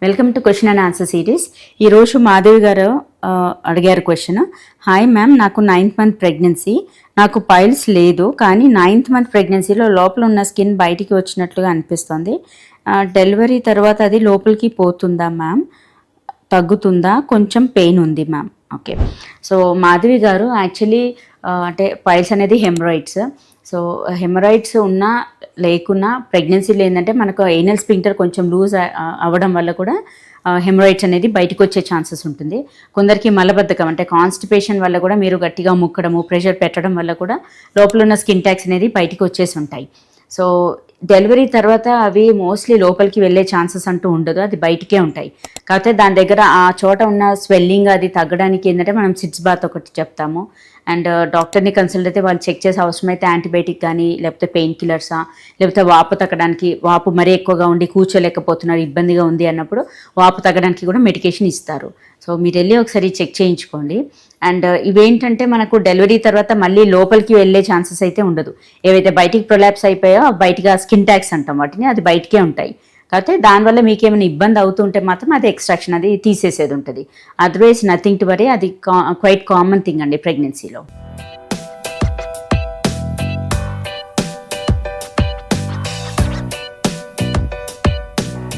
Welcome to question and answer series. ఈరోజు మాధవి గారు అడిగారు క్వశ్చన్. హాయ్ మ్యామ్, నాకు 9th మంత్ ప్రెగ్నెన్సీ. నాకు పైల్స్ లేదు, కానీ 9th మంత్ ప్రెగ్నెన్సీలో లోపల ఉన్న స్కిన్ బయటికి వచ్చినట్లుగా అనిపిస్తుంది. డెలివరీ తర్వాత అది లోపలికి పోతుందా మ్యామ్? తగ్గుతుందా? కొంచెం పెయిన్ ఉంది మ్యామ్. ఓకే, సో మాధవి గారు యాక్చువల్లీ అంటే పైల్స్ అనేది హెమరాయిడ్స్. సో హెమరాయిడ్స్ ఉన్నా లేకున్నా ప్రెగ్నెన్సీలో ఏంటంటే మనకు ఏనల్ స్పింక్టర్ కొంచెం లూజ్ అవ్వడం వల్ల కూడా హెమరాయిడ్స్ అనేది బయటకు వచ్చే ఛాన్సెస్ ఉంటుంది. కొందరికి మలబద్ధకం అంటే కాన్స్టిపేషన్ వల్ల కూడా మీరు గట్టిగా ముక్కడము, ప్రెషర్ పెట్టడం వల్ల కూడా లోపల ఉన్న స్కిన్ ట్యాక్స్ అనేది బయటకు వచ్చేసి ఉంటాయి. సో డెలివరీ తర్వాత అవి మోస్ట్లీ లోపలికి వెళ్ళే ఛాన్సెస్ అంటూ ఉండదు, అది బయటికే ఉంటాయి. కాకపోతే దాని దగ్గర ఆ చోట ఉన్న స్వెల్లింగ్ అది తగ్గడానికి ఏంటంటే మనం సిట్స్ బాత్ ఒకటి చెప్తాము. అండ్ డాక్టర్ని కన్సల్ట్ అయితే వాళ్ళు చెక్ చేసే అవసరమైతే యాంటీబయాటిక్ కానీ లేకపోతే పెయిన్ కిల్లర్సా, లేకపోతే వాపు తగ్గడానికి, వాపు మరీ ఎక్కువగా ఉండి కూర్చోలేకపోతున్నారు, ఇబ్బందిగా ఉంది అన్నప్పుడు వాపు తగ్గడానికి కూడా మెడికేషన్ ఇస్తారు. సో మీరు వెళ్ళి ఒకసారి చెక్ చేయించుకోండి. అండ్ ఇవేంటంటే మనకు డెలివరీ తర్వాత మళ్ళీ లోపలికి వెళ్ళే ఛాన్సెస్ అయితే ఉండదు. ఏవైతే బయటికి ప్రొలాప్స్ అయిపోయాయో బయటగా స్కిన్ ట్యాక్స్ అంటాం వాటిని, అది బయటికే ఉంటాయి. కాకపోతే దానివల్ల మీకు ఏమైనా ఇబ్బంది అవుతుంటే మాత్రం అది ఎక్స్ట్రాక్షన్ అది తీసేసేది ఉంటుంది. అదర్వైజ్ నథింగ్ టు వరీ, అది క్వైట్ కామన్ థింగ్ అండి ప్రెగ్నెన్సీలో.